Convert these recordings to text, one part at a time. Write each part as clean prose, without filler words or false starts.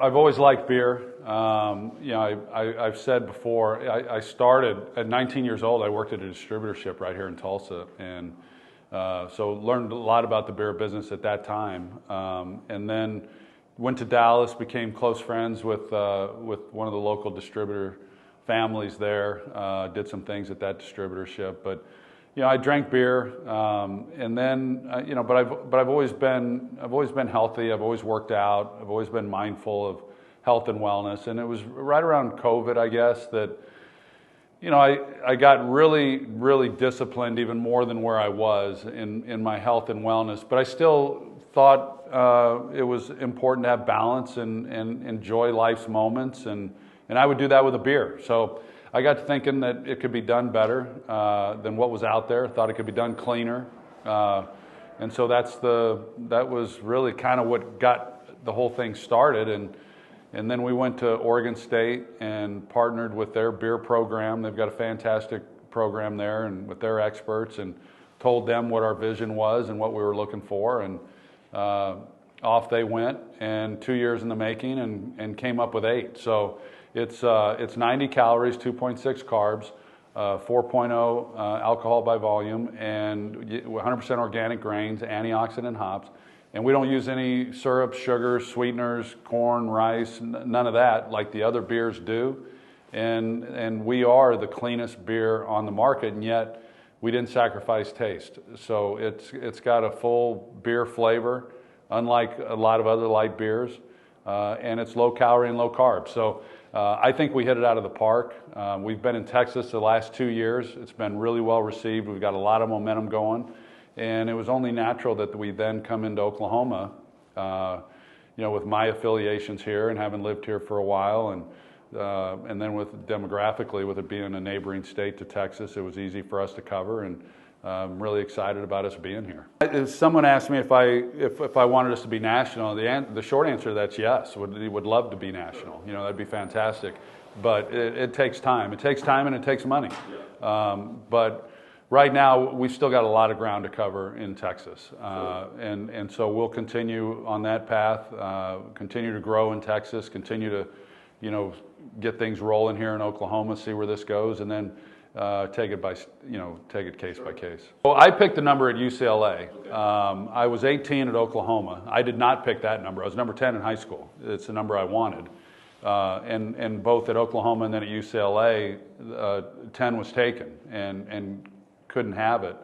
I've always liked beer. I've said before, I started at 19 years old. I worked at a distributorship right here in Tulsa, and so learned a lot about the beer business at that time. And then went to Dallas, became close friends with one of the local distributor families there. Did some things at that distributorship, but I drank beer, and then but I've always been healthy. I've always worked out. I've always been mindful of health and wellness. And it was right around COVID, I guess, that I got really disciplined, even more than where I was in my health and wellness. But I still thought it was important to have balance and enjoy life's moments, and I would do that with a beer. So I got to thinking that it could be done better than what was out there. Thought it could be done cleaner, and so that was really kind of what got the whole thing started. And then we went to Oregon State and partnered with their beer program. They've got a fantastic program there, and with their experts, and told them what our vision was and what we were looking for, and off they went. And 2 years in the making, and came up with 8. So it's 90 calories, 2.6 carbs, 4.0 alcohol by volume, and 100% organic grains, antioxidant hops. And we don't use any syrups, sugars, sweeteners, corn, rice, none of that like the other beers do. And we are the cleanest beer on the market, and yet we didn't sacrifice taste. So it's got a full beer flavor, unlike a lot of other light beers, and it's low calorie and low carb. So I think we hit it out of the park. We've been in Texas the last 2 years. It's been really well received. We've got a lot of momentum going, and it was only natural that we then come into Oklahoma, with my affiliations here and having lived here for a while, and then demographically, with it being a neighboring state to Texas, it was easy for us to cover, and I'm really excited about us being here. If someone asked me if I wanted us to be national, the short answer to that's yes. Would love to be national. That'd be fantastic. But it takes time. It takes time and it takes money. But right now we've still got a lot of ground to cover in Texas, and so we'll continue on that path. Continue to grow in Texas. Continue to get things rolling here in Oklahoma. See where this goes, and then take it case by case. Well, I picked the number at UCLA. Okay. I was 18 at Oklahoma. I did not pick that number. I was number 10 in high school. It's the number I wanted. And both at Oklahoma and then at UCLA, 10 was taken and couldn't have it.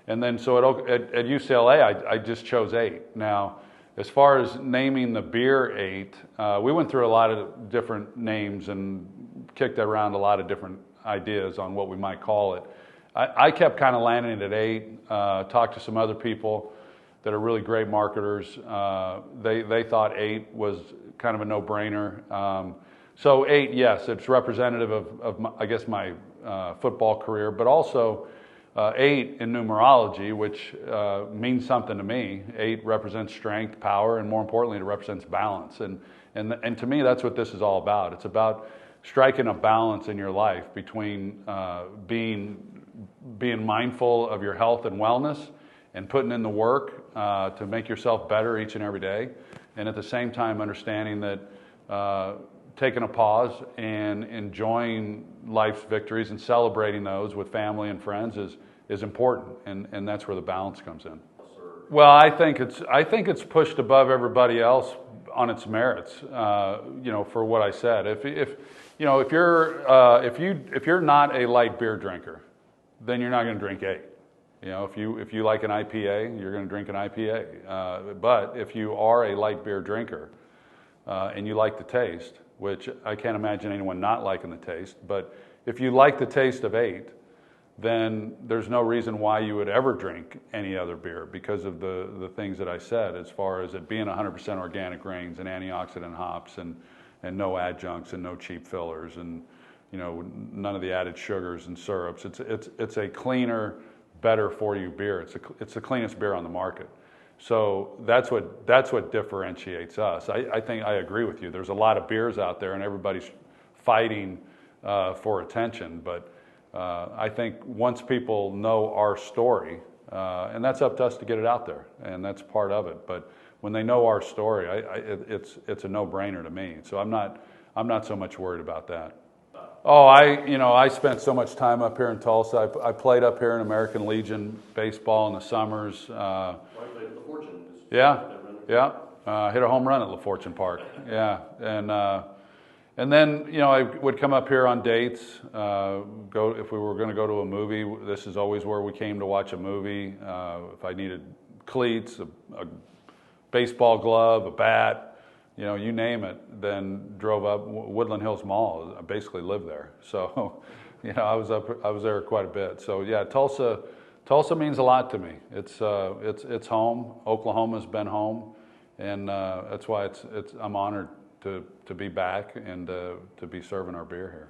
And then so at UCLA, I just chose 8. Now, as far as naming the beer 8, we went through a lot of different names and kicked around a lot of different ideas on what we might call it. I kept kind of landing at 8, talked to some other people that are really great marketers. They thought 8 was kind of a no-brainer. So 8, yes, it's representative of my football career, but also 8 in numerology, which means something to me. 8 represents strength, power, and more importantly, it represents balance. And to me, that's what this is all about. It's about striking a balance in your life between being mindful of your health and wellness and putting in the work to make yourself better each and every day, and at the same time understanding that taking a pause and enjoying life's victories and celebrating those with family and friends is important, and that's where the balance comes in. Well, I think it's pushed above everybody else on its merits. For what I said, if you're not a light beer drinker, then you're not going to drink 8. If you like an IPA, you're going to drink an IPA. But if you are a light beer drinker and you like the taste, which I can't imagine anyone not liking the taste, but if you like the taste of 8, then there's no reason why you would ever drink any other beer because of the things that I said, as far as it being 100% organic grains and antioxidant hops and no adjuncts and no cheap fillers and none of the added sugars and syrups. It's a cleaner, better for you beer. It's the cleanest beer on the market. So that's what differentiates us. I think I agree with you. There's a lot of beers out there and everybody's fighting for attention, but I think once people know our story And that's up to us to get it out there, and that's part of it. But when they know our story, it's a no-brainer to me. So I'm not so much worried about that. Oh, I spent so much time up here in Tulsa. I played up here in American Legion baseball in the summers. I played at LaFortune. Yeah. Hit a home run at LaFortune Park. Yeah, and then I would come up here on dates. Go if we were going to go to a movie. This is always where we came to watch a movie. If I needed cleats, a baseball glove, a bat. You name it, then drove up Woodland Hills Mall. I basically lived there. So, I was there quite a bit. So yeah, Tulsa means a lot to me. It's home. Oklahoma's been home, and that's why I'm honored to be back and to be serving our beer here.